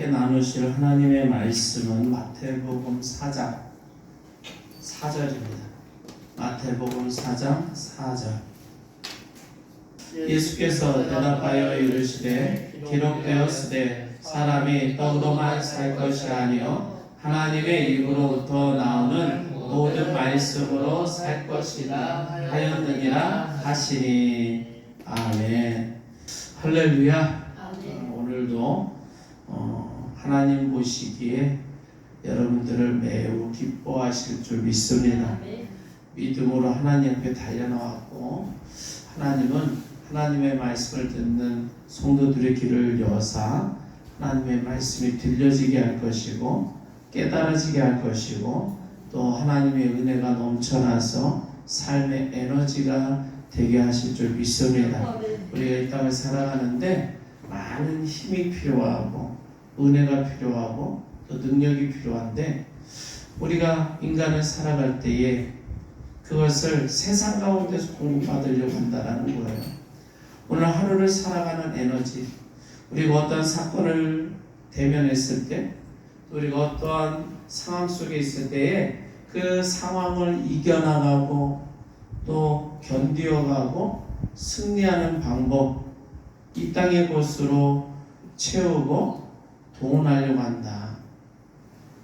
함께 나누실 하나님의 말씀은 마태복음 4장 4절입니다. 마태복음 4장 4절. 예수께서 대답하여 이르시되 기록되었으되 사람이 떡으로만 살 것이 아니요 하나님의 입으로부터 나오는 모든 말씀으로 살 것이라 하였느니라 하시니. 아멘. 할렐루야. 오늘도 하나님 보시기에 여러분들을 매우 기뻐하실 줄 믿습니다. 믿음으로 하나님 앞에 달려나왔고, 하나님은 하나님의 말씀을 듣는 성도들의 귀를 여사 하나님의 말씀이 들려지게 할 것이고 깨달아지게 할 것이고, 또 하나님의 은혜가 넘쳐나서 삶의 에너지가 되게 하실 줄 믿습니다. 우리가 이 땅을 살아가는데 많은 힘이 필요하고 은혜가 필요하고 또 능력이 필요한데, 우리가 인간을 살아갈 때에 그것을 세상 가운데서 공급받으려고 한다는 거예요. 오늘 하루를 살아가는 에너지, 우리가 어떤 사건을 대면했을 때, 우리가 어떠한 상황 속에 있을 때에 그 상황을 이겨나가고 또 견디어가고 승리하는 방법, 이 땅의 것으로 채우고 돈하려고 한다.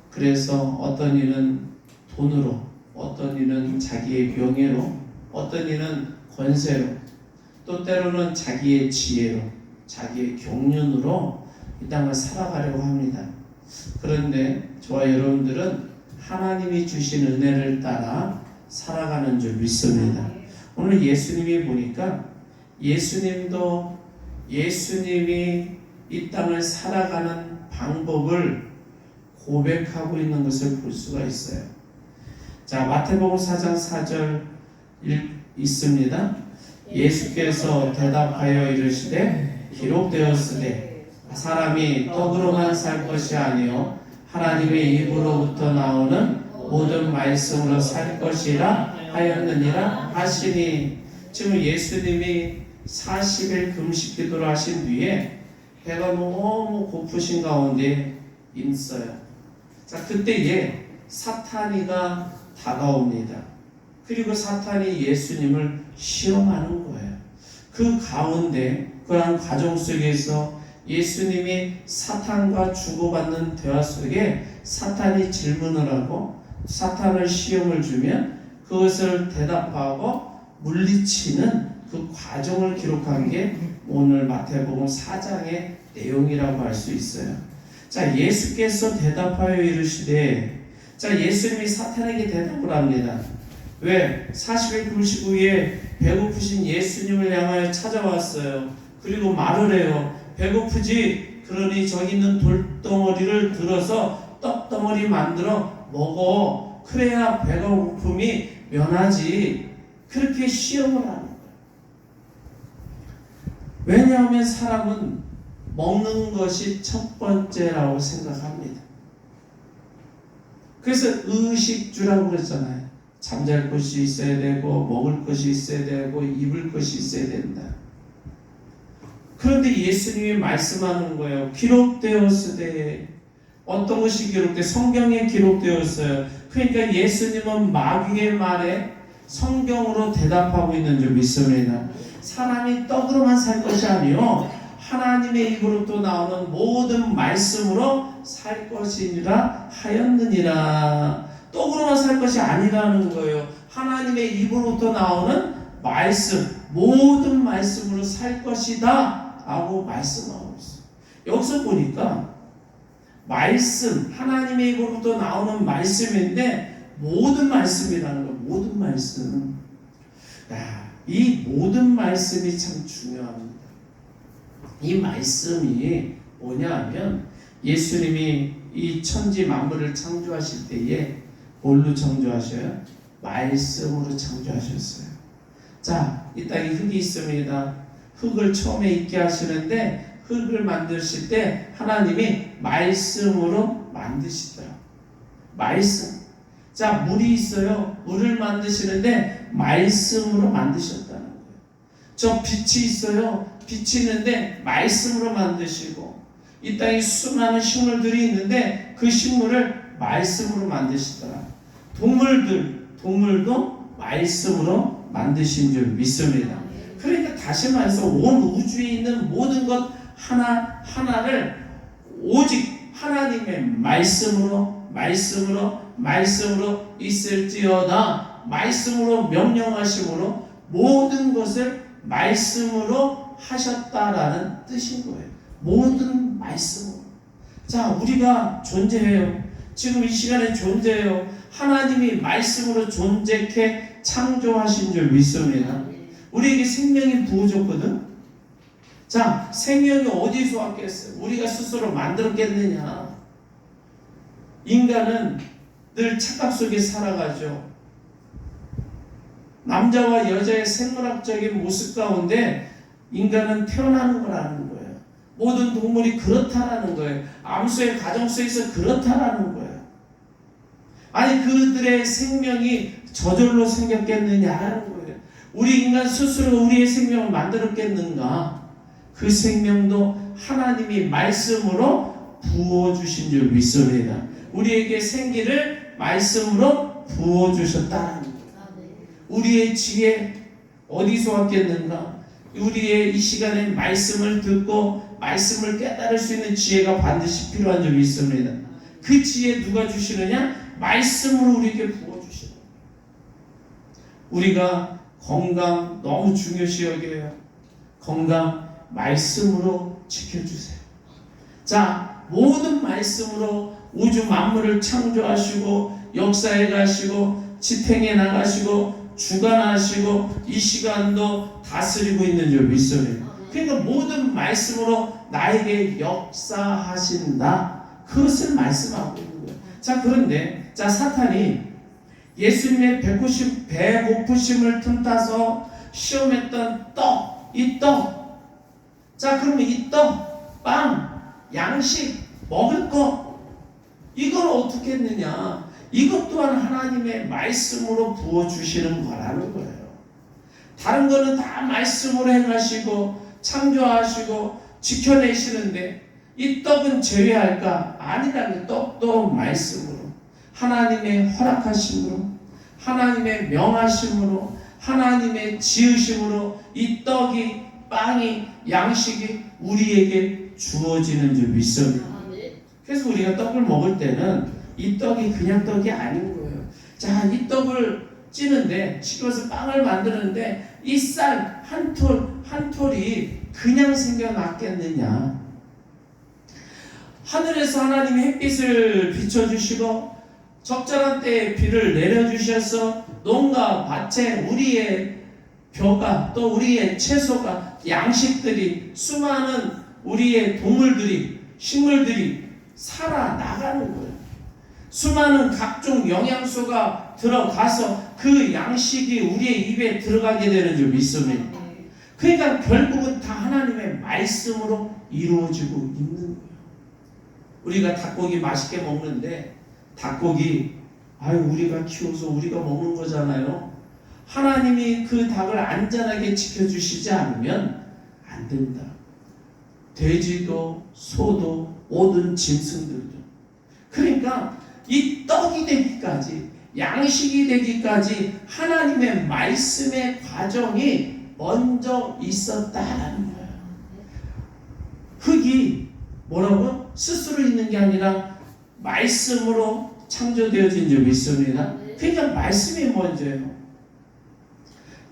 그래서 어떤 이는 돈으로, 어떤 이는 자기의 명예로, 어떤 이는 권세로, 또 때로는 자기의 지혜로, 자기의 경륜으로 이 땅을 살아가려고 합니다. 그런데 저와 여러분들은 하나님이 주신 은혜를 따라 살아가는 줄 믿습니다. 오늘 예수님이 보니까 예수님이 이 땅을 살아가는 방법을 고백하고 있는 것을 볼 수가 있어요. 자, 마태복음 4장 4절 있습니다. 예수께서 대답하여 이르시되 기록되었으되 사람이 떡으로만 살 것이 아니요 하나님의 입으로부터 나오는 모든 말씀으로 살 것이라 하였느니라 하시니. 지금 예수님이 40일 금식 기도를 하신 뒤에 배가 너무 고프신 가운데 있어요. 자, 그때에 사탄이가 다가옵니다. 그리고 사탄이 예수님을 시험하는 거예요. 그 가운데, 그러한 과정 속에서 예수님이 사탄과 주고받는 대화 속에 사탄이 질문을 하고 사탄을 시험을 주면 그것을 대답하고 물리치는 그 과정을 기록한 게 오늘 마태복음 4장의 내용이라고 할 수 있어요. 자, 예수께서 대답하여 이르시되, 자, 예수님이 사탄에게 대답을 합니다. 왜? 40일 금식 후에 배고프신 예수님을 향하여 찾아왔어요. 그리고 말을 해요. 배고프지? 그러니 저기 있는 돌덩어리를 들어서 떡덩어리 만들어 먹어. 그래야 배가 고픔이 면하지. 그렇게 시험을 하는 거예요. 왜냐하면 사람은 먹는 것이 첫 번째라고 생각합니다. 그래서 의식주라고 그랬잖아요. 잠잘 곳이 있어야 되고 먹을 것이 있어야 되고 입을 것이 있어야 된다. 그런데 예수님이 말씀하는 거예요. 기록되었으되, 어떤 것이 기록돼? 성경에 기록되었어요. 그러니까 예수님은 마귀의 말에 성경으로 대답하고 있는 줄 믿습니다. 사람이 떡으로만 살 것이 아니요 하나님의 입으로부터 나오는 모든 말씀으로 살 것이니라 하였느니라. 떡으로만 살 것이 아니라는 거예요. 하나님의 입으로부터 나오는 말씀, 모든 말씀으로 살 것이다 라고 말씀하고 있어요. 여기서 보니까 말씀, 하나님의 입으로부터 나오는 말씀인데 모든 말씀이라는 거예요. 모든 말씀. 이 모든 말씀이 참 중요합니다. 이 말씀이 뭐냐면, 예수님이 이 천지 만물을 창조하실 때에 뭘로 창조하셔요? 말씀으로 창조하셨어요. 자, 이 땅에 흙이 있습니다. 흙을 처음에 있게 하시는데, 흙을 만드실 때 하나님이 말씀으로 만드시더라고요. 말씀. 자, 물이 있어요. 물을 만드시는데 말씀으로 만드셨다는 거예요. 저 빛이 있어요. 빛이 있는데 말씀으로 만드시고, 이 땅에 수많은 식물들이 있는데 그 식물을 말씀으로 만드시더라. 동물도 말씀으로 만드신 줄 믿습니다. 그러니까 다시 말해서 온 우주에 있는 모든 것 하나하나를 오직 하나님의 말씀으로 있을지어다 말씀으로 명령하심으로 모든 것을 말씀으로 하셨다라는 뜻인 거예요. 모든 말씀으로. 자, 우리가 존재해요. 지금 이 시간에 존재해요. 하나님이 말씀으로 존재케 창조하신 줄 믿습니다. 우리에게 생명이 부어졌거든. 자, 생명이 어디서 왔겠어요? 우리가 스스로 만들었겠느냐? 인간은 늘 착각 속에 살아가죠. 남자와 여자의 생물학적인 모습 가운데 인간은 태어나는 거라는 거예요. 모든 동물이 그렇다라는 거예요. 암수의 가정수에서 그렇다라는 거예요. 아니, 그들의 생명이 저절로 생겼겠느냐라는 거예요. 우리 인간 스스로 우리의 생명을 만들었겠는가? 그 생명도 하나님이 말씀으로 부어주신 줄 믿습니다. 우리에게 생기를 말씀으로 부어주셨다는 거예요. 우리의 지혜 어디서 왔겠는가? 우리의 이 시간에 말씀을 듣고 말씀을 깨달을 수 있는 지혜가 반드시 필요한 줄 믿습니다. 그 지혜 누가 주시느냐? 말씀으로 우리에게 부어주시는 거예요. 우리가 건강 너무 중요시 여겨요. 건강 말씀으로 지켜주세요. 자, 모든 말씀으로 우주 만물을 창조하시고 역사에 가시고 지탱해 나가시고 주관하시고 이 시간도 다스리고 있는 줄 믿습니다. 그러니까 모든 말씀으로 나에게 역사하신다. 그것을 말씀하고 있는 거예요. 자, 그런데 자, 사탄이 예수님의 배고프심을 틈타서 시험했던 이 떡. 자, 그러면 이 떡, 빵, 양식, 먹을 거 이걸 어떻게 했느냐? 이것 또한 하나님의 말씀으로 부어주시는 거라는 거예요. 다른 거는 다 말씀으로 행하시고 창조하시고 지켜내시는데 이 떡은 제외할까? 아니라는 떡도 말씀으로 하나님의 허락하심으로 하나님의 명하심으로 하나님의 지으심으로 이 떡이 빵이 양식이 우리에게 주어지는 줄 믿습니다. 그래서 우리가 떡을 먹을 때는 이 떡이 그냥 떡이 아닌 거예요. 자, 이 떡을 찌는데 찌어서 빵을 만드는데 이 쌀 한 톨이 그냥 생겨났겠느냐? 하늘에서 하나님이 햇빛을 비춰주시고 적절한 때에 비를 내려주셔서 농가 밭에 우리의 벼가 또 우리의 채소가 양식들이 수많은 우리의 동물들이 식물들이 살아나가는 거예요. 수많은 각종 영양소가 들어가서 그 양식이 우리의 입에 들어가게 되는 줄 믿습니다. 그러니까 결국은 다 하나님의 말씀으로 이루어지고 있는 거예요. 우리가 닭고기 맛있게 먹는데 닭고기 우리가 키워서 우리가 먹는 거잖아요. 하나님이 그 닭을 안전하게 지켜주시지 않으면 안 된다. 돼지도 소도 모든 짐승들도. 그러니까 이 떡이 되기까지 양식이 되기까지 하나님의 말씀의 과정이 먼저 있었다라는 거예요. 흙이 뭐라고? 스스로 있는 게 아니라 말씀으로 창조되어진 줄 믿습니다. 그러니까 말씀이 먼저예요.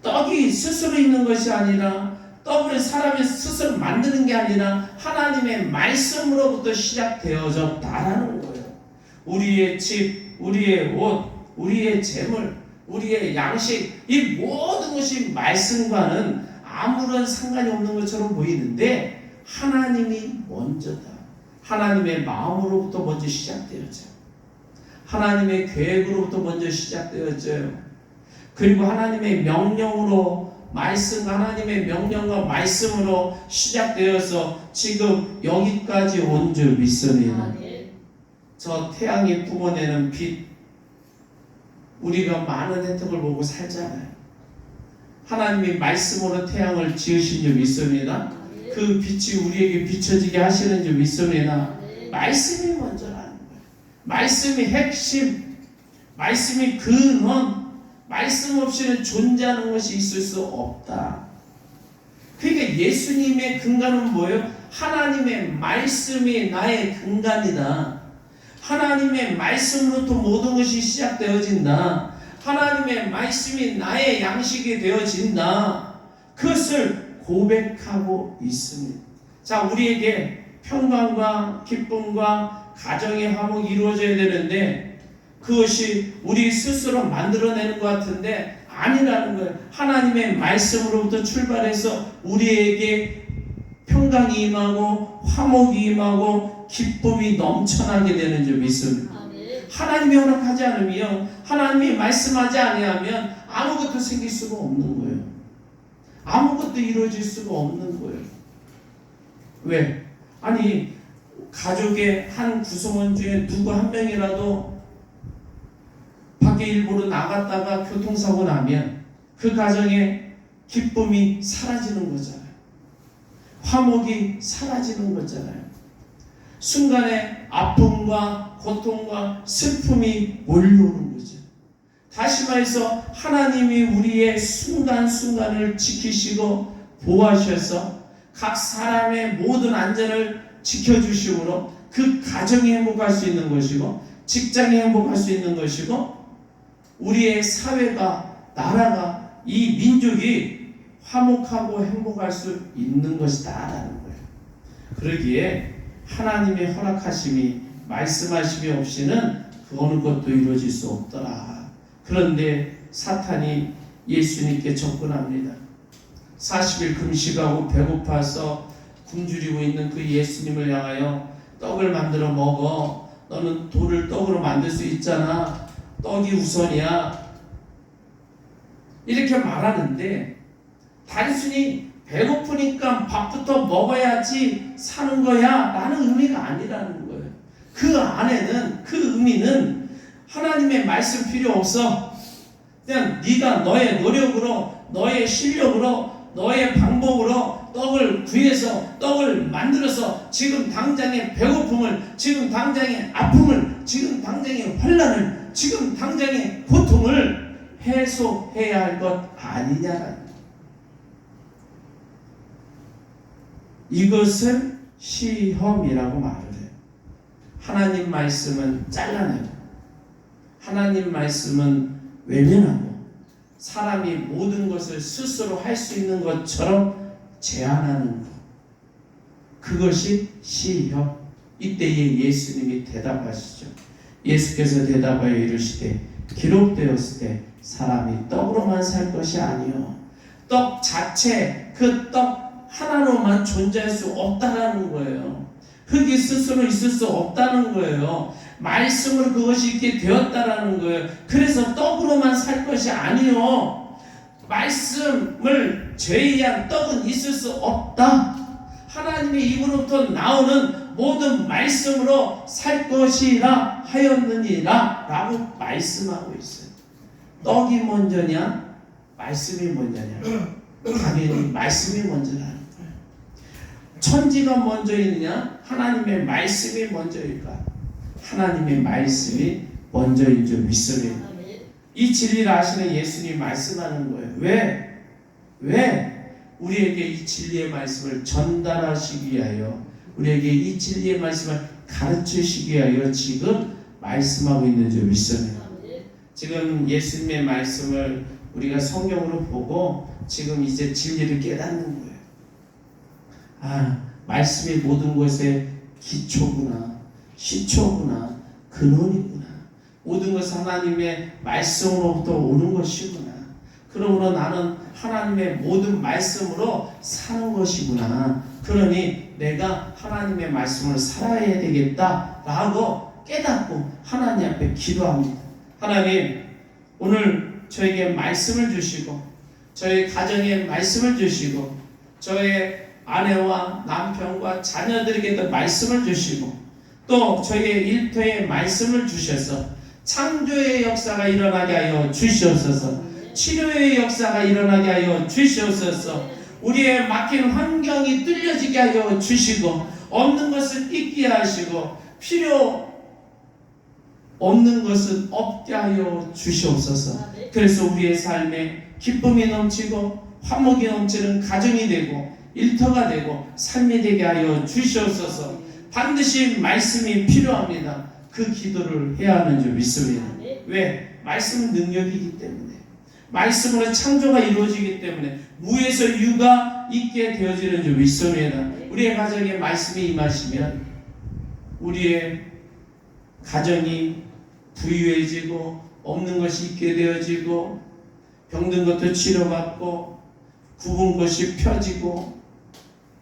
떡이 스스로 있는 것이 아니라 떡을 사람이 스스로 만드는 게 아니라 하나님의 말씀으로부터 시작되어졌다라는 거예요. 우리의 집, 우리의 옷, 우리의 재물, 우리의 양식 이 모든 것이 말씀과는 아무런 상관이 없는 것처럼 보이는데 하나님이 먼저다. 하나님의 마음으로부터 먼저 시작되었죠. 하나님의 계획으로부터 먼저 시작되었죠. 그리고 하나님의 명령으로 하나님의 명령과 말씀으로 시작되어서 지금 여기까지 온 줄 믿습니다. 저 태양이 뿜어내는 빛, 우리가 많은 혜택을 보고 살잖아요. 하나님이 말씀으로 태양을 지으신 줄 믿습니다. 그 빛이 우리에게 비춰지게 하시는 줄 믿습니다. 말씀이 먼저라는 거예요. 말씀이 핵심, 말씀이 근원, 말씀 없이는 존재하는 것이 있을 수 없다. 그러니까 예수님의 근간은 뭐예요? 하나님의 말씀이 나의 근간이다. 하나님의 말씀으로부터 모든 것이 시작되어진다. 하나님의 말씀이 나의 양식이 되어진다. 그것을 고백하고 있습니다. 자, 우리에게 평강과 기쁨과 가정의 화목이 이루어져야 되는데 그것이 우리 스스로 만들어내는 것 같은데 아니라는 거예요. 하나님의 말씀으로부터 출발해서 우리에게 평강이 임하고 화목이 임하고 기쁨이 넘쳐나게 되는 줄 믿습니다. 하나님이 허락하지 않으면, 하나님이 말씀하지 아니하면 아무것도 생길 수가 없는 거예요. 아무것도 이루어질 수가 없는 거예요. 왜? 아니, 가족의 한 구성원 중에 누구 한 명이라도 밖에 일부러 나갔다가 교통사고 나면 그 가정의 기쁨이 사라지는 거잖아요. 화목이 사라지는 거잖아요. 순간에 아픔과 고통과 슬픔이 몰려오는 거죠. 다시 말해서 하나님이 우리의 순간순간을 지키시고 보호하셔서 각 사람의 모든 안전을 지켜주심으로 그 가정이 행복할 수 있는 것이고 직장이 행복할 수 있는 것이고 우리의 사회가 나라가 이 민족이 화목하고 행복할 수 있는 것이다라는 거예요. 그러기에 하나님의 허락하심이 말씀하심이 없이는 그 어느 것도 이루어질 수 없더라. 그런데 사탄이 예수님께 접근합니다. 40일 금식하고 배고파서 굶주리고 있는 그 예수님을 향하여 떡을 만들어 먹어. 너는 돌을 떡으로 만들 수 있잖아. 떡이 우선이야. 이렇게 말하는데 단순히 배고프니까 밥부터 먹어야지 사는 거야 라는 의미가 아니라는 거예요. 그 안에는 그 의미는 하나님의 말씀 필요 없어. 그냥 네가 너의 노력으로 너의 실력으로 너의 방법으로 떡을 구해서 떡을 만들어서 지금 당장의 배고픔을 지금 당장의 아픔을 지금 당장의 환난을 지금 당장의 고통을 해소해야 할 것 아니냐라는 이것을 시험이라고 말을 해요. 하나님 말씀은 잘라내고 하나님 말씀은 외면하고 사람이 모든 것을 스스로 할 수 있는 것처럼 제안하는 것. 그것이 시험. 이때에 예수님이 대답하시죠. 예수께서 대답하여 이르시되 기록되었을 때 사람이 떡으로만 살 것이 아니요 떡 자체 그 떡 하나로만 존재할 수 없다라는 거예요. 흙이 스스로 있을 수 없다는 거예요. 말씀으로 그것이 있게 되었다라는 거예요. 그래서 떡으로만 살 것이 아니요 말씀을 제외한 떡은 있을 수 없다. 하나님의 입으로부터 나오는 모든 말씀으로 살 것이라 하였느니라 라고 말씀하고 있어요. 떡이 먼저냐 말씀이 먼저냐? 당연히 말씀이 먼저라는 거예요. 천지가 먼저이느냐 하나님의 말씀이 먼저일까? 하나님의 말씀이 먼저인 줄 믿습니다. 이 진리를 아시는 예수님이 말씀하는 거예요. 왜? 우리에게 이 진리의 말씀을 전달하시기 위하여 우리에게 이 진리의 말씀을 가르치시기 위하여 지금 말씀하고 있는 줄 믿습니다. 지금 예수님의 말씀을 우리가 성경으로 보고 지금 이제 진리를 깨닫는 거예요. 아, 말씀이 모든 것의 기초구나, 시초구나, 근원이구나. 모든 것은 하나님의 말씀으로부터 오는 것이구나. 그러므로 나는 하나님의 모든 말씀으로 사는 것이구나. 그러니 내가 하나님의 말씀을 살아야 되겠다라고 깨닫고 하나님 앞에 기도합니다. 하나님, 오늘 저에게 말씀을 주시고 저희 가정에 말씀을 주시고 저의 아내와 남편과 자녀들에게도 말씀을 주시고 또 저희의 일터에 말씀을 주셔서 창조의 역사가 일어나게 하여 주시옵소서. 치료의 역사가 일어나게 하여 주시옵소서. 우리의 막힌 환경이 뚫려지게 하여 주시고 없는 것을 있게 하시고 필요 없는 것은 없게 하여 주시옵소서. 그래서 우리의 삶에 기쁨이 넘치고 화목이 넘치는 가정이 되고 일터가 되고 삶이 되게 하여 주시옵소서. 반드시 말씀이 필요합니다. 그 기도를 해야 하는 줄 믿습니다. 왜? 말씀은 능력이기 때문에, 말씀으로 창조가 이루어지기 때문에 무에서 유가 있게 되어지는 줄 믿습니다. 우리의 가정에 말씀이 임하시면 우리의 가정이 부유해지고 없는 것이 있게 되어지고 병든 것도 치료받고 굽은 것이 펴지고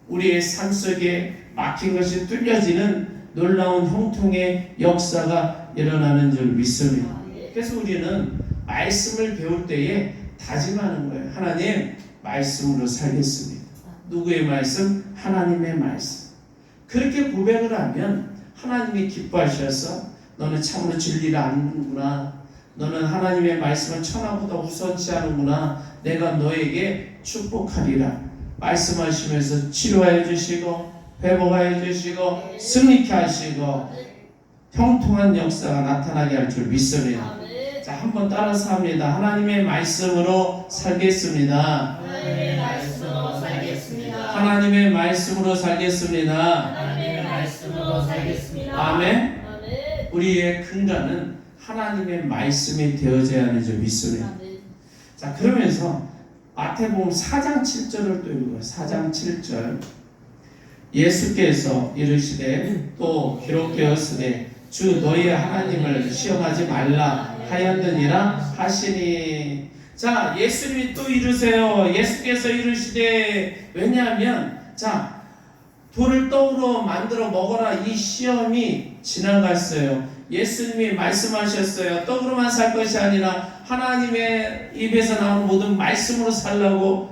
우리의 삶 속에 막힌 것이 뚫려지는 놀라운 형통의 역사가 일어나는 줄 믿습니다. 그래서 우리는 말씀을 배울 때에 다짐하는 거예요. 하나님, 말씀으로 살겠습니다. 누구의 말씀? 하나님의 말씀. 그렇게 고백을 하면 하나님이 기뻐하셔서 너는 참으로 진리를 아는구나. 너는 하나님의 말씀을 천하보다 우선치 하는구나. 내가 너에게 축복하리라. 말씀하시면서 치료해 주시고 회복해 주시고 승리케 하시고 형통한 역사가 나타나게 할 줄 믿습니다. 자, 한번 따라서 합니다. 하나님의 말씀으로 살겠습니다. 하나님의 말씀으로 살겠습니다. 하나님의 말씀으로 살겠습니다. 하나님의 말씀으로 살겠습니다. 아멘. 우리의 근간은 하나님의 말씀이 되어져야 하는 줄 믿습니다. 자, 그러면서 마태복음 4장 7절을 또 읽어요. 4장 7절. 예수께서 이르시되 또 기록되었으되 주 너희의 하나님을 시험하지 말라 하였느니라 하시니. 자, 예수님이 또 이르세요. 예수께서 이르시되, 왜냐하면 자, 돌을 떡으로 만들어 먹어라, 이 시험이 지나갔어요. 예수님이 말씀하셨어요. 떡으로만 살 것이 아니라 하나님의 입에서 나오는 모든 말씀으로 살라고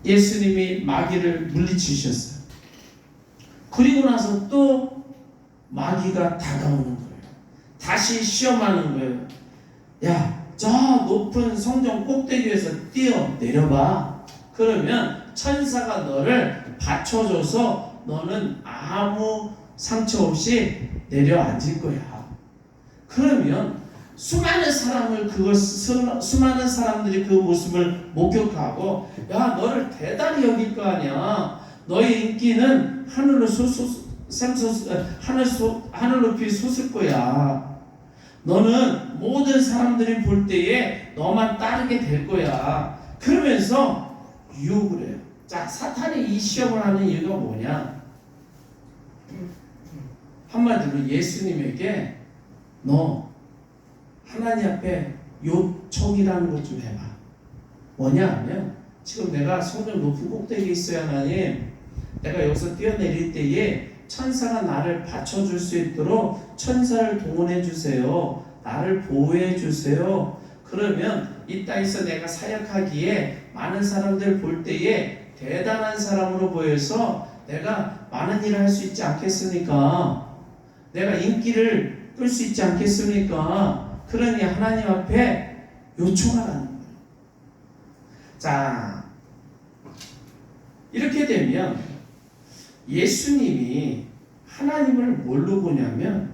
예수님이 마귀를 물리치셨어요. 그리고 나서 또 마귀가 다가오는 거예요. 다시 시험하는 거예요. 야, 저 높은 성전 꼭대기에서 뛰어 내려봐. 그러면 천사가 너를 받쳐줘서 너는 아무 상처 없이 내려앉을 거야. 그러면 수많은 사람들이 그 모습을 목격하고, 야, 너를 대단히 여길 거 아니야. 너의 인기는 하늘 높이 솟을 거야. 너는 모든 사람들이 볼 때에 너만 따르게 될 거야. 그러면서 유혹을 해요. 자, 사탄이 이 시험을 하는 이유가 뭐냐? 한마디로 예수님에게 너 하나님 앞에 요청이라는 것 좀 해봐. 뭐냐 하면, 지금 내가 성전 높은 꼭대기에 있어요. 하나님, 내가 여기서 뛰어내릴 때에 천사가 나를 받쳐줄 수 있도록 천사를 동원해 주세요. 나를 보호해 주세요. 그러면 이 땅에서 내가 사역하기에 많은 사람들 볼 때에 대단한 사람으로 보여서 내가 많은 일을 할 수 있지 않겠습니까? 내가 인기를 끌 수 있지 않겠습니까? 그러니 하나님 앞에 요청하라는 거예요. 자, 이렇게 되면 예수님이 하나님을 뭘로 보냐면,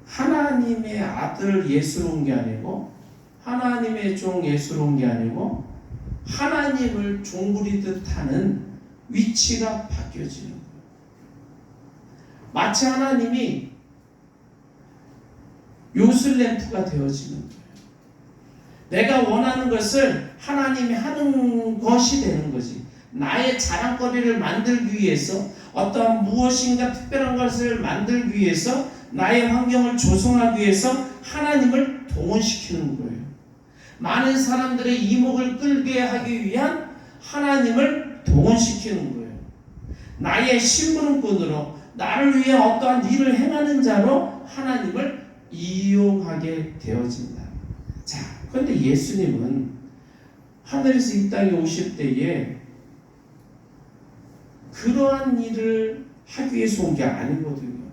하나님의 아들 예수로 온 게 아니고, 하나님의 종 예수로 온 게 아니고, 하나님을 종부리듯 하는 위치가 바뀌어지는 거예요. 마치 하나님이 요술램프가 되어지는 거예요. 내가 원하는 것을 하나님이 하는 것이 되는 거지. 나의 자랑거리를 만들기 위해서, 어떠한 무엇인가 특별한 것을 만들기 위해서, 나의 환경을 조성하기 위해서 하나님을 동원시키는 거예요. 많은 사람들의 이목을 끌게 하기 위한 하나님을 동원시키는 거예요. 나의 심부름꾼으로, 나를 위해 어떠한 일을 행하는 자로 하나님을 이용하게 되어진다. 자, 그런데 예수님은 하늘에서 이 땅에 오실 때에 그러한 일을 하기 위해서 온 게 아니거든요.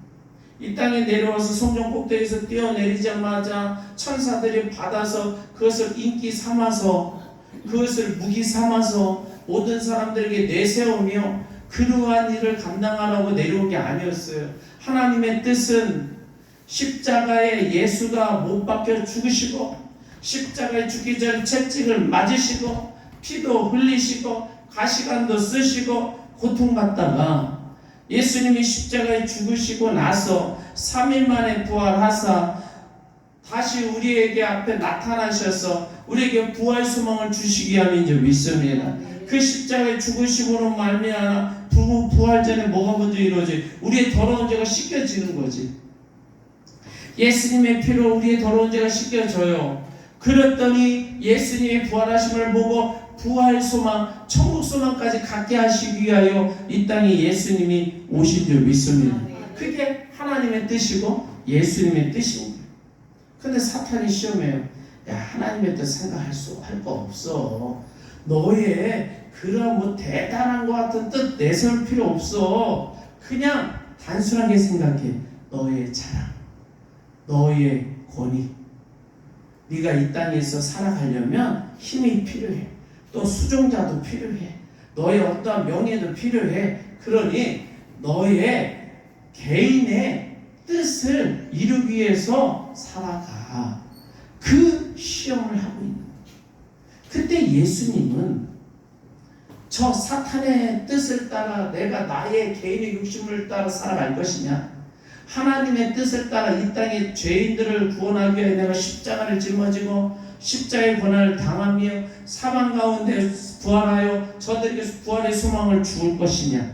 이 땅에 내려와서 성전 꼭대기에서 뛰어내리자마자 천사들이 받아서 그것을 인기 삼아서 그것을 무기 삼아서 모든 사람들에게 내세우며 그러한 일을 감당하라고 내려온 게 아니었어요. 하나님의 뜻은 십자가에 예수가 못 박혀 죽으시고 십자가에 죽기 전 채찍을 맞으시고 피도 흘리시고 가시관도 쓰시고 고통받다가 예수님이 십자가에 죽으시고 나서 3일 만에 부활하사 다시 우리에게 앞에 나타나셔서 우리에게 부활 소망을 주시기 위함인 줄 믿습니다. 그 십자가에 죽으시고는 말미암아 부활 전에 뭐가 먼저 이루어지? 우리의 더러운 죄가 씻겨지는 거지. 예수님의 피로 우리의 더러운 죄가 씻겨져요. 그랬더니 예수님의 부활하심을 보고 부활 소망, 천국 소망까지 갖게 하시기 위하여 이 땅에 예수님이 오신 줄 믿습니다. 그게 하나님의 뜻이고 예수님의 뜻입니다. 근데 사탄이 시험해요. 야, 하나님의 뜻 생각할 거 없어. 너의 그런 뭐 대단한 것 같은 뜻 내세울 필요 없어. 그냥 단순하게 생각해. 너의 자랑, 너의 권위. 네가 이 땅에서 살아가려면 힘이 필요해. 또 수종자도 필요해. 너의 어떠한 명예도 필요해. 그러니 너의 개인의 뜻을 이루기 위해서 살아가. 그 시험을 하고 있는 거예요. 그때 예수님은 저 사탄의 뜻을 따라 내가 나의 개인의 욕심을 따라 살아갈 것이냐? 하나님의 뜻을 따라 이 땅의 죄인들을 구원하기 위해 내가 십자가를 짊어지고 십자가의 고난을 당하며 사망 가운데 부활하여 저들에게 부활의 소망을 주을 것이냐?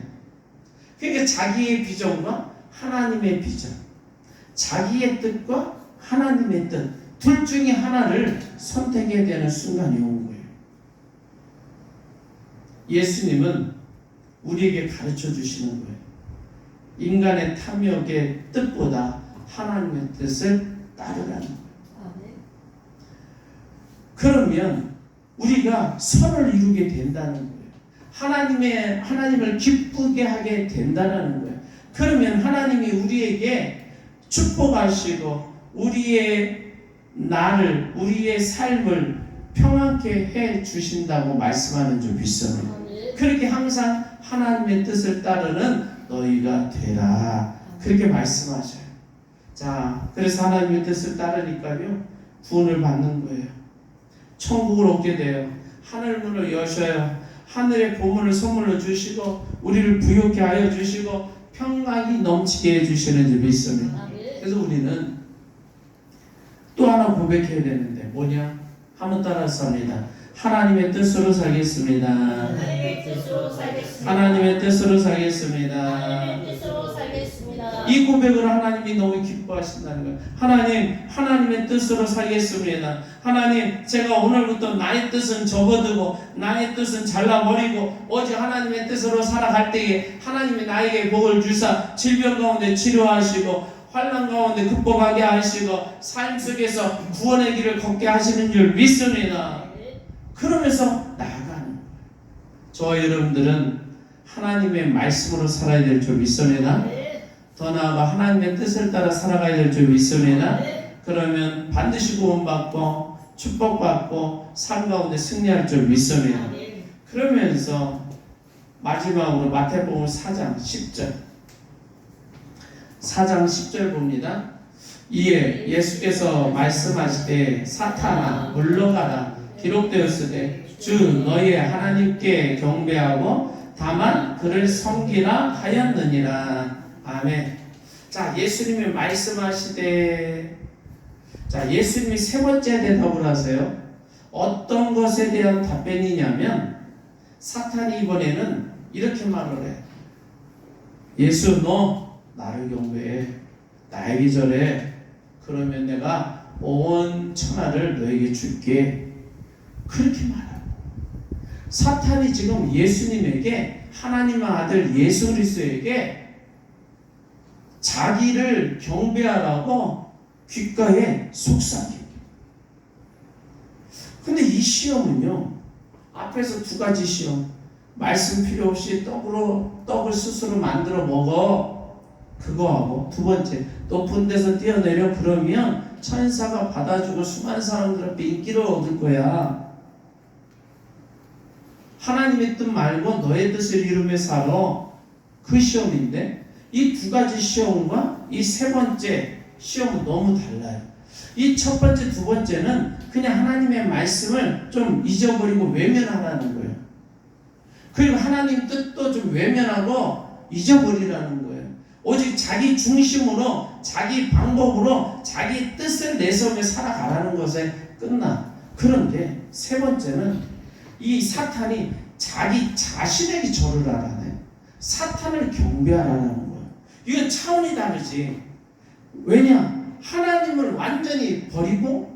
그러니까 자기의 비전과 하나님의 비전, 자기의 뜻과 하나님의 뜻, 둘 중에 하나를 선택해야 되는 순간이 온 거예요. 예수님은 우리에게 가르쳐 주시는 거예요. 인간의 탐욕의 뜻보다 하나님의 뜻을 따르라는 거예요. 그러면 우리가 선을 이루게 된다는 거예요. 하나님을 기쁘게 하게 된다는 거예요. 그러면 하나님이 우리에게 축복하시고 우리의 나를, 우리의 삶을 평안케 해 주신다고 말씀하는 줄 믿습니다. 그렇게 항상 하나님의 뜻을 따르는 너희가 되라. 그렇게 말씀하셔요. 자, 그래서 하나님의 뜻을 따르니까요, 구원을 받는 거예요. 천국을 얻게 돼요. 하늘 문을 여셔요. 하늘의 보물을 선물로 주시고 우리를 부유케 하여 주시고 평강이 넘치게 해주시는 줄 믿습니다. 그래서 우리는 또 하나 고백해야 되는데 뭐냐? 한번 따라서 합니다. 하나님의 뜻으로 살겠습니다. 하나님의 뜻으로 살겠습니다. 하나님의 뜻으로 살겠습니다. 하나님의 뜻으로 살겠습니다. 이 고백을 하나님이 너무 기뻐하신다는 거예요. 하나님의 뜻으로 살겠습니다. 하나님, 제가 오늘부터 나의 뜻은 접어두고 나의 뜻은 잘라버리고 오직 하나님의 뜻으로 살아갈 때에 하나님이 나에게 복을 주사 질병 가운데 치료하시고 환난 가운데 극복하게 하시고 삶 속에서 구원의 길을 걷게 하시는 줄 믿습니다. 그러면서 나아가는 거예요. 저와 여러분들은 하나님의 말씀으로 살아야 될 줄 믿습니다. 더 나아가 하나님의 뜻을 따라 살아가야 될 줄 믿습니다. 그러면 반드시 구원받고 축복받고 삶 가운데 승리할 줄 믿습니다. 그러면서 마지막으로 마태복음 4장 10절 4장 10절 봅니다. 이에 예수께서 말씀하시되 사탄아 물러가라 기록되었으되 주 너희의 하나님께 경배하고 다만 그를 섬기라 하였느니라. 아멘. 자, 예수님이 말씀하시되, 자, 예수님이 세 번째 대답을 하세요. 어떤 것에 대한 답변이냐면 사탄이 이번에는 이렇게 말을 해. 예수, 너 나를 경배해, 나에게 절해. 그러면 내가 온 천하를 너에게 줄게. 그렇게 말하고, 사탄이 지금 예수님에게, 하나님의 아들 예수 그리스도에게 자기를 경배하라고 귓가에 속삭여요. 근데 이 시험은요, 앞에서 두 가지 시험, 말씀 필요 없이 떡을 스스로 만들어 먹어, 그거하고 두 번째, 높은 데서 뛰어내려 그러면 천사가 받아주고 수많은 사람들 앞에 인기를 얻을 거야. 하나님의 뜻 말고 너의 뜻을 이루며 살아. 그 시험인데 이 두 가지 시험과 이 세 번째 시험은 너무 달라요. 이 첫 번째, 두 번째는 그냥 하나님의 말씀을 좀 잊어버리고 외면하라는 거예요. 그리고 하나님 뜻도 좀 외면하고 잊어버리라는 거예요. 오직 자기 중심으로, 자기 방법으로, 자기 뜻을 내세우며 살아가라는 것에 끝나. 그런데 세 번째는 이 사탄이 자기 자신에게 절을 하라네. 사탄을 경배하라는 거예요. 이건 차원이 다르지. 왜냐? 하나님을 완전히 버리고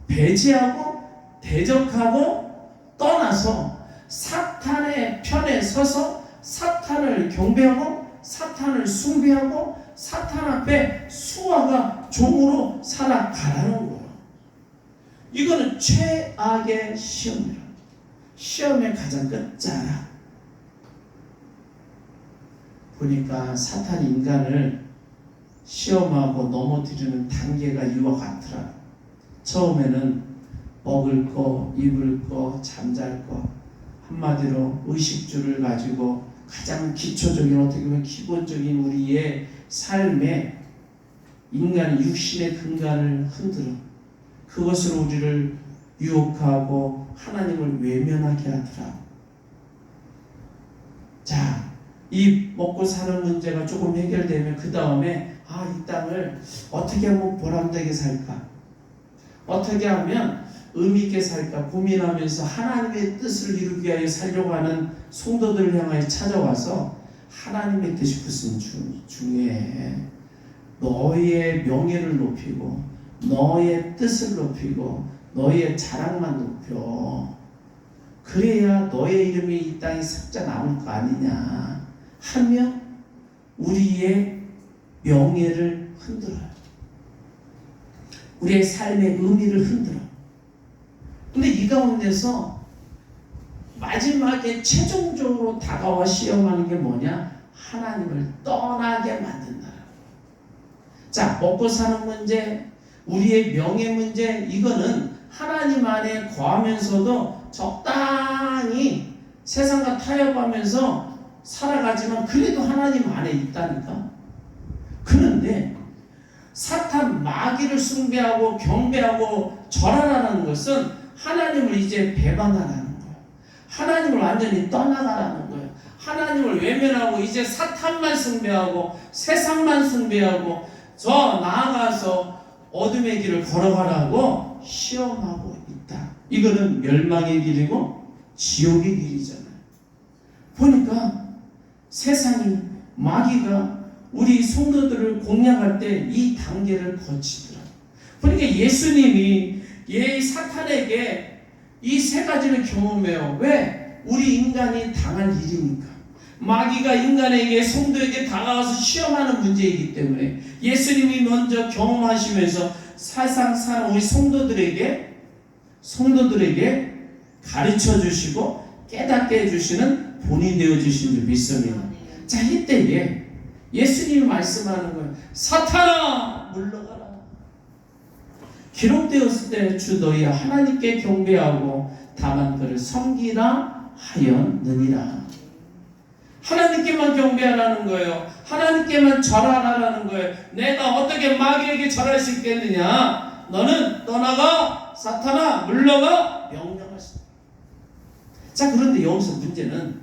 배제하고 대적하고 떠나서 사탄의 편에 서서 사탄을 경배하고 사탄을 숭배하고 사탄 앞에 수하가 종으로 살아가라는 거예요. 이거는 최악의 시험이라. 시험의 가장 끝자락. 보니까 사탄이 인간을 시험하고 넘어뜨리는 단계가 이와 같더라. 처음에는 먹을 거, 입을 거, 잠잘 거, 한마디로 의식주를 가지고 가장 기초적인, 어떻게 보면 기본적인 우리의 삶에 인간의 육신의 근간을 흔들어 그것으로 우리를 유혹하고 하나님을 외면하게 하더라. 자, 이 먹고 사는 문제가 조금 해결되면 그 다음에 이 땅을 어떻게 하면 보람되게 살까? 어떻게 하면 의미있게 살까? 고민하면서 하나님의 뜻을 이루기 위하여 살려고 하는 성도들을 향하여 찾아와서 하나님의 뜻이 무슨 중요해. 너의 명예를 높이고 너의 뜻을 높이고 너의 자랑만 높여. 그래야 너의 이름이 이 땅에 삭자 나올 거 아니냐 하며 우리의 명예를 흔들어요. 우리의 삶의 의미를 흔들어. 근데 이 가운데서 마지막에 최종적으로 다가와 시험하는 게 뭐냐? 하나님을 떠나게 만든다. 자, 먹고 사는 문제, 우리의 명예 문제, 이거는 하나님 안에 거하면서도 적당히 세상과 타협하면서 살아가지만 그래도 하나님 안에 있다니까. 그런데 사탄 마귀를 숭배하고 경배하고 절하라는 것은 하나님을 이제 배반하라는 거예요. 하나님을 완전히 떠나가라는 거예요. 하나님을 외면하고 이제 사탄만 숭배하고 세상만 숭배하고 저 나아가서 어둠의 길을 걸어가라고 시험하고 있다. 이거는 멸망의 길이고 지옥의 길이잖아요. 보니까 세상이 마귀가 우리 성도들을 공략할 때 이 단계를 거치더라. 그러니까 예수님이 사탄에게 이 세 가지를 경험해요. 왜? 우리 인간이 당할 일이니까. 마귀가 인간에게, 성도에게 다가와서 시험하는 문제이기 때문에 예수님이 먼저 경험하시면서 세상 사는 우리 성도들에게 가르쳐 주시고 깨닫게 해주시는 본이 되어주신 줄 믿습니다. 자, 이때에 예수님이 말씀하는 거예요. 사탄아 물러가라. 기록되었을 때 주 너희 하나님께 경배하고 다만 그를 섬기라 하였느니라. 하나님께만 경배하라는 거예요. 하나님께만 절하라는 거예요. 내가 어떻게 마귀에게 절할 수 있겠느냐? 너는 떠나가, 사탄아 물러가, 명령하시다. 자, 그런데 여기서 문제는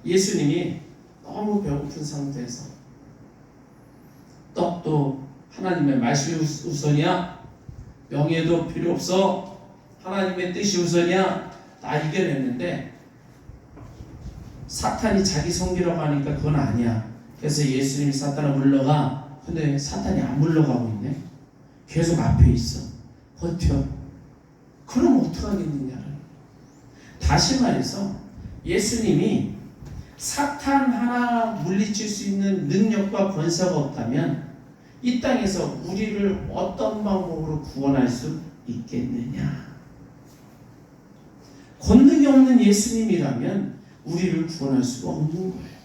예수님이 너무 배고픈 상태에서 떡도 하나님의 말씀이 우선이야? 명예도 필요 없어? 하나님의 뜻이 우선이야? 다 이겨냈는데 사탄이 자기 섬기라고 하니까 그건 아니야. 그래서 예수님이 사탄아 물러가. 근데 사탄이 안 물러가고 있네. 계속 앞에 있어. 버텨. 그럼 어떡하겠느냐를. 다시 말해서 예수님이 사탄 하나 물리칠 수 있는 능력과 권세가 없다면 이 땅에서 우리를 어떤 방법으로 구원할 수 있겠느냐. 권능이 없는 예수님이라면 우리를 구원할 수가 없는 거예요.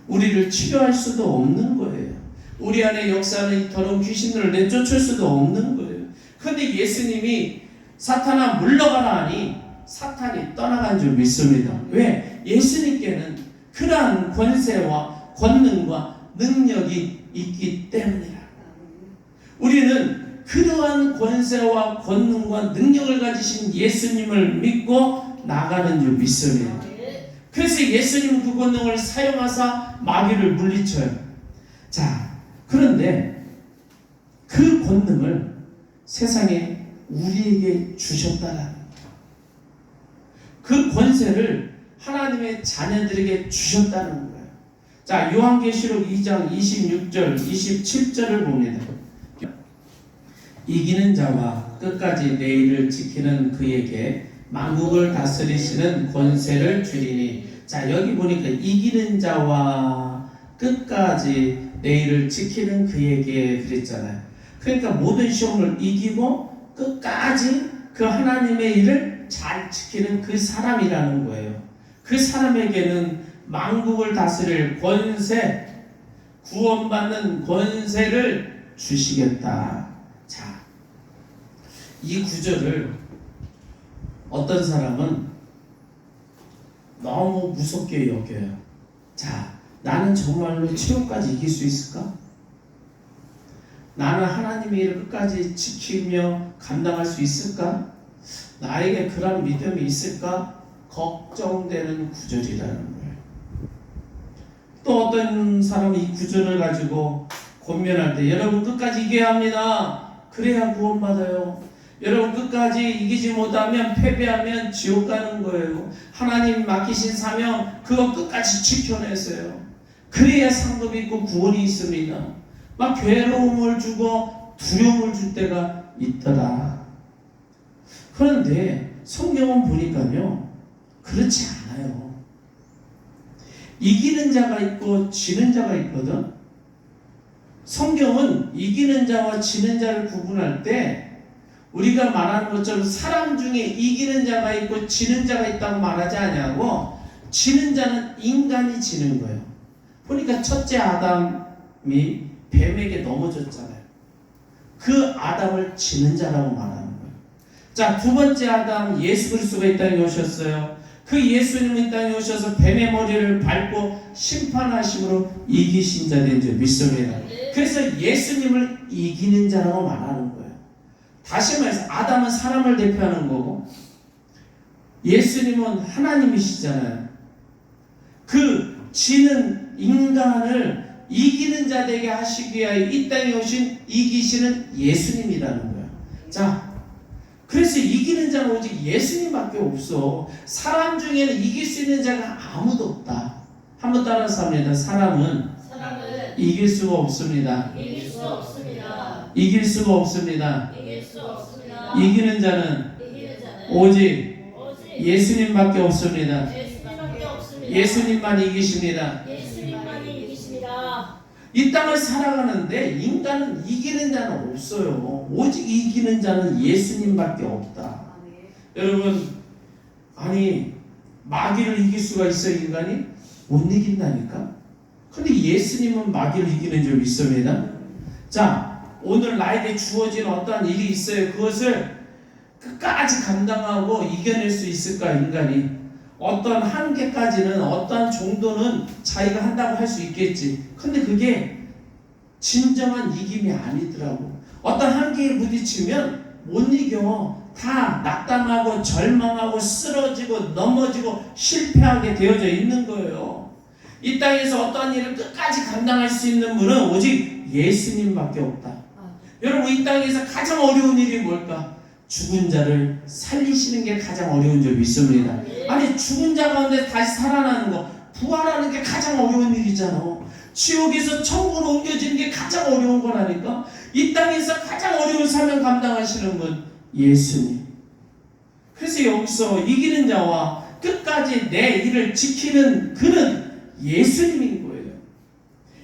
우리를 치료할 수도 없는 거예요. 우리 안에 역사하는 이 더러운 귀신들을 내쫓을 수도 없는 거예요. 그런데 예수님이 사탄아 물러가라 하니 사탄이 떠나간 줄 믿습니다. 왜? 예수님께는 그러한 권세와 권능과 능력이 있기 때문이라. 우리는 그러한 권세와 권능과 능력을 가지신 예수님을 믿고 나가는 줄 믿습니다. 그래서 예수님은 그 권능을 사용하사 마귀를 물리쳐요. 자, 그런데 그 권능을 세상에 우리에게 주셨다라는 거예요. 그 권세를 하나님의 자녀들에게 주셨다는 거예요. 자, 요한계시록 2장 26절, 27절을 봅니다. 이기는 자와 끝까지 내 일을 지키는 그에게 만국을 다스리시는 권세를 주리니. 자, 여기 보니까 이기는 자와 끝까지 내 일을 지키는 그에게 그랬잖아요. 그러니까 모든 시험을 이기고 끝까지 그 하나님의 일을 잘 지키는 그 사람이라는 거예요. 그 사람에게는 만국을 다스릴 권세, 구원받는 권세를 주시겠다. 자, 이 구절을 어떤 사람은 너무 무섭게 여겨요. 자, 나는 정말로 최후까지 이길 수 있을까? 나는 하나님의 일을 끝까지 지키며 감당할 수 있을까? 나에게 그런 믿음이 있을까? 걱정되는 구절이라는 거예요. 또 어떤 사람이 이 구절을 가지고 권면할 때 여러분 끝까지 이겨야 합니다. 그래야 구원받아요. 여러분 끝까지 이기지 못하면 패배하면 지옥 가는 거예요. 하나님 맡기신 사명 그거 끝까지 지켜내세요. 그래야 상급이 있고 구원이 있습니다. 막 괴로움을 주고 두려움을 줄 때가 있더라. 그런데 성경은 보니까요 그렇지 않아요. 이기는 자가 있고 지는 자가 있거든. 성경은 이기는 자와 지는 자를 구분할 때 우리가 말하는 것처럼 사람 중에 이기는 자가 있고 지는 자가 있다고 말하지 않냐고. 지는 자는 인간이 지는 거예요. 보니까 첫째 아담이 뱀에게 넘어졌잖아요. 그 아담을 지는 자라고 말하는 거예요. 자, 두 번째 아담 예수 그리스도가 이 땅에 오셨어요. 그 예수님이 이 땅에 오셔서 뱀의 머리를 밟고 심판하심으로 이기신 자 된 줄 믿습니다. 그래서 예수님을 이기는 자라고 말하는 거예요. 다시 말해서 아담은 사람을 대표하는 거고 예수님은 하나님이시잖아요. 그 지는 인간을 이기는 자 되게 하시기 위하여 이 땅에 오신 이기시는 예수님이라는 거예요. 자, 그래서 이기는 자는 오직 예수님밖에 없어. 사람 중에는 이길 수 있는 자가 아무도 없다. 한번 따라서 합니다. 사람은 이길 수가 없습니다. 이길 수 없습니다. 이길 수가 없습니다. 이길 수 없습니다. 이기는 자는 오직 예수님밖에 없습니다. 예수님밖에 없습니다. 예수님만 이기십니다. 예수님만이 이기십니다. 이 땅을 살아가는데 인간은 이기는 자는 없어요. 오직 이기는 자는 예수님밖에 없다. 여러분, 아니 마귀를 이길 수가 있어요? 인간이? 못 이긴다니까. 근데 예수님은 마귀를 이기는 줄 믿습니다. 자, 오늘 나에게 주어진 어떠한 일이 있어요. 그것을 끝까지 감당하고 이겨낼 수 있을까? 인간이 어떤 한계까지는, 어떤 정도는 자기가 한다고 할 수 있겠지. 근데 그게 진정한 이김이 아니더라고. 어떤 한계에 부딪히면 못 이겨. 다 낙담하고 절망하고 쓰러지고 넘어지고 실패하게 되어져 있는 거예요. 이 땅에서 어떠한 일을 끝까지 감당할 수 있는 분은 오직 예수님밖에 없다. 여러분, 이 땅에서 가장 어려운 일이 뭘까? 죽은 자를 살리시는 게 가장 어려운 줄 믿습니다. 아니, 죽은 자 가운데 다시 살아나는 거, 부활하는 게 가장 어려운 일이잖아. 지옥에서 천국으로 옮겨지는 게 가장 어려운 거라니까. 이 땅에서 가장 어려운 사명 감당하시는 분 예수님. 그래서 여기서 이기는 자와 끝까지 내 일을 지키는 그는 예수님인 거예요.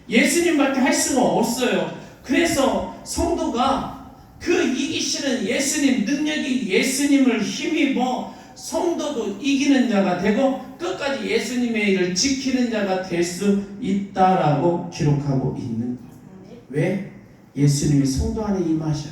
예수님밖에 할 수가 없어요. 그래서 성도가 그 이기시는 예수님, 능력이 예수님을 힘입어 성도도 이기는 자가 되고 끝까지 예수님의 일을 지키는 자가 될 수 있다라고 기록하고 있는 거예요. 왜? 예수님이 성도 안에 임하셔.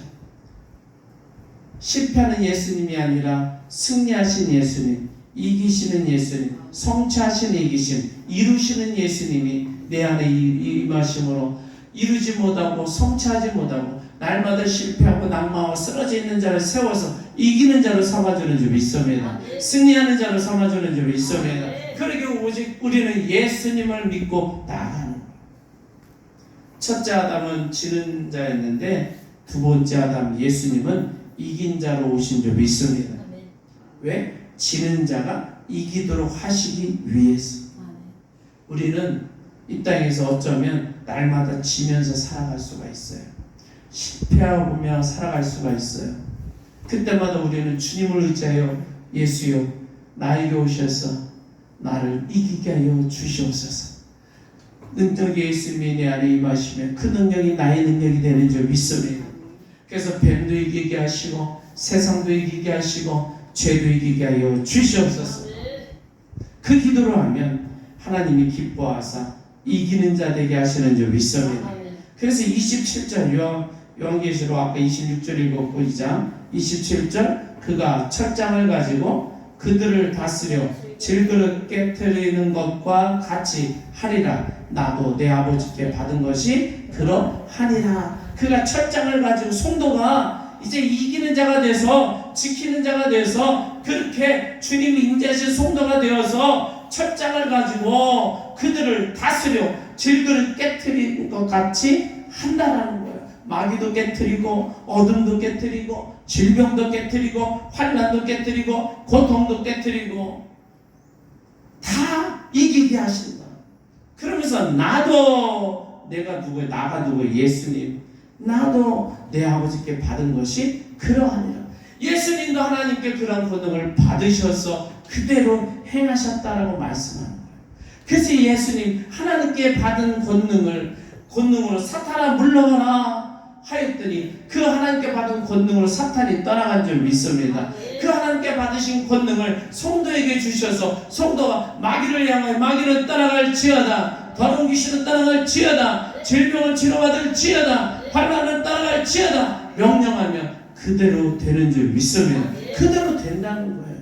실패하는 예수님이 아니라 승리하신 예수님, 이기시는 예수님, 성취하신 이기심, 이루시는 예수님이 내 안에 임하심으로 이루지 못하고 성취하지 못하고 날마다 실패하고 낙망하고 쓰러져 있는 자를 세워서 이기는 자로 삼아주는 줄 믿습니다. 승리하는 자로 삼아주는 줄 믿습니다. 그러게 오직 우리는 예수님을 믿고 나아가는 거예요. 첫째 아담은 지는 자였는데 두 번째 아담 예수님은 이긴 자로 오신 줄 믿습니다. 왜? 지는 자가 이기도록 하시기 위해서. 우리는 이 땅에서 어쩌면 날마다 지면서 살아갈 수가 있어요. 실패하며 살아갈 수가 있어요. 그때마다 우리는 주님을 의지하여 예수여 나에게 오셔서 나를 이기게 하여 주시옵소서. 능력의 예수님이 내 안에 임하시면 그 능력이 나의 능력이 되는 줄 믿습니다. 그래서 뱀도 이기게 하시고 세상도 이기게 하시고 죄도 이기게 하여 주시옵소서. 그 기도를 하면 하나님이 기뻐하사 이기는 자 되게 하시는 줄 믿습니다. 그래서 27절 요한계시록 아까 26절 읽었고 2장 27절 그가 철장을 가지고 그들을 다스려 질그릇 깨트리는 것과 같이 하리라. 나도 내 아버지께 받은 것이 그러하니라. 그가 철장을 가지고 성도가 이제 이기는 자가 돼서 지키는 자가 돼서 그렇게 주님이 임재하신 성도가 되어서 철장을 가지고 그들을 다스려 질그릇 깨트리는 것 같이 한다라는 거예요. 마귀도 깨트리고 어둠도 깨트리고 질병도 깨트리고 환난도 깨트리고 고통도 깨트리고 다 이기게 하신다. 그러면서 나도 내가 누구예요? 나가 누구예요? 예수님. 나도 내 아버지께 받은 것이 그러하니라. 예수님도 하나님께 그런 권능을 받으셔서 그대로 행하셨다라고 말씀하는 거예요. 그래서 예수님 하나님께 받은 권능으로 사탄아 물러가라 하였더니 그 하나님께 받은 권능으로 사탄이 떠나간 줄 믿습니다. 그 하나님께 받으신 권능을 성도에게 주셔서 성도가 마귀를 향하여 마귀는 떠나갈지어다, 더러운 귀신은 떠나갈지어다, 질병을 치료받을지어다, 환난은 떠나갈지어다 명령하면 그대로 되는 줄 믿습니다. 그대로 된다는 거예요.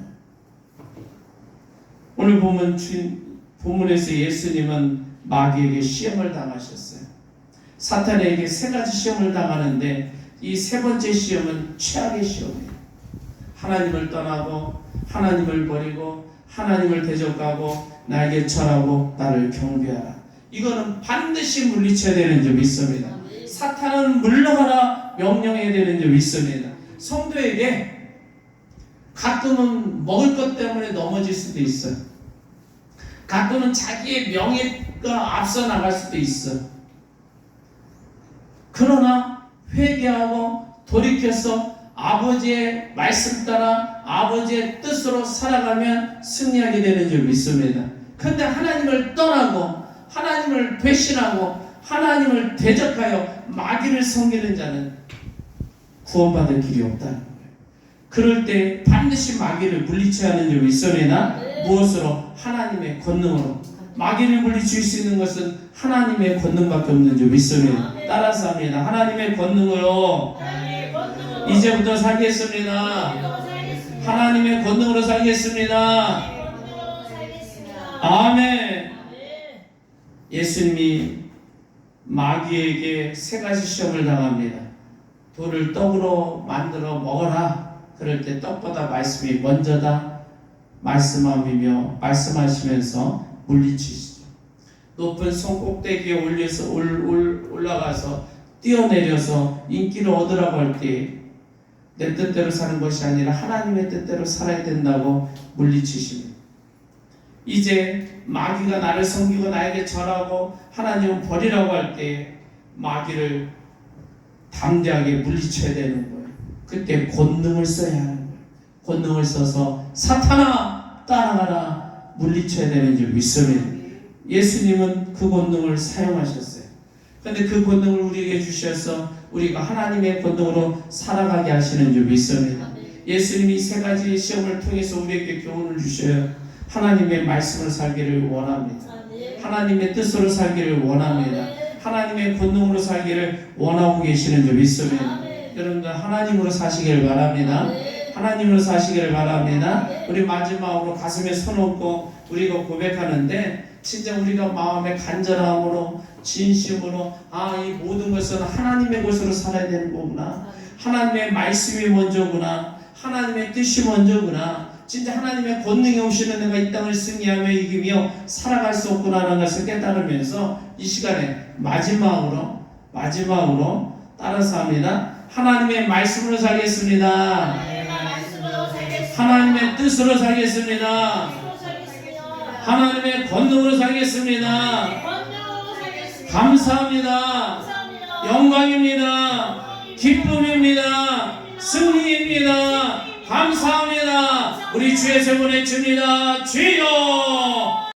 오늘 보면 본문에서 예수님은 마귀에게 시험을 당하셨어요. 사탄에게 세 가지 시험을 당하는데 이 세 번째 시험은 최악의 시험이에요. 하나님을 떠나고 하나님을 버리고 하나님을 대적하고 나에게 절하고 나를 경배하라. 이거는 반드시 물리쳐야 되는 줄 믿습니다. 사탄은 물러가라 명령해야 되는 줄 믿습니다. 성도에게 가끔은 먹을 것 때문에 넘어질 수도 있어요. 가끔은 자기의 명예가 앞서 나갈 수도 있어. 그러나 회개하고 돌이켜서 아버지의 말씀 따라 아버지의 뜻으로 살아가면 승리하게 되는 줄 믿습니다. 그런데 하나님을 떠나고 하나님을 배신하고 하나님을 대적하여 마귀를 섬기는 자는 구원받을 길이 없다는 거예요. 그럴 때 반드시 마귀를 물리쳐야 하는 줄 믿습니다. 무엇으로? 하나님의 권능으로. 마귀를 물리칠 수 있는 것은 하나님의 권능밖에 없는 줄 믿습니다. 따라서 합니다. 하나님의 권능으로 이제부터 살겠습니다. 하나님의 권능으로 살겠습니다. 아멘. 예수님이 마귀에게 세 가지 시험을 당합니다. 돌을 떡으로 만들어 먹어라. 그럴 때 떡보다 말씀이 먼저다 말씀하며 말씀하시면서 물리치시죠. 높은 성 꼭대기에 올라가서 뛰어내려서 인기를 얻으라고 할 때 내 뜻대로 사는 것이 아니라 하나님의 뜻대로 살아야 된다고 물리치십니다. 이제 마귀가 나를 섬기고 나에게 절하고 하나님을 버리라고 할 때 마귀를 담대하게 물리쳐야 되는 거예요. 그때 권능을 써야 하는 거예요. 권능을 써서 사탄아 따라가라 물리쳐야 되는 줄 믿습니다. 예수님은 그 권능을 사용하셨어요. 그런데 그 권능을 우리에게 주셔서 우리가 하나님의 권능으로 살아가게 하시는 줄 믿습니다. 예수님이 세 가지 시험을 통해서 우리에게 교훈을 주셔요. 하나님의 말씀을 살기를 원합니다. 하나님의 뜻으로 살기를 원합니다. 하나님의 권능으로 살기를 원하고 계시는 줄 믿습니다. 여러분들 하나님으로 사시길 바랍니다. 하나님으로 사시기를 바랍니다. 우리 마지막으로 가슴에 손 얹고 우리가 고백하는데 진짜 우리가 마음의 간절함으로 진심으로 이 모든 것은 하나님의 것으로 살아야 되는 거구나. 하나님의 말씀이 먼저구나. 하나님의 뜻이 먼저구나. 진짜 하나님의 권능이 오시는 내가 이 땅을 승리하며 이기며 살아갈 수 없구나라는 것을 깨달으면서 이 시간에 마지막으로 따라서 합니다. 하나님의 말씀으로 살겠습니다. 하나님의 뜻으로 살겠습니다. 하나님의 권능으로 살겠습니다. 감사합니다. 영광입니다. 기쁨입니다. 승리입니다. 감사합니다. 우리 주의 세 번 외칩니다. 주여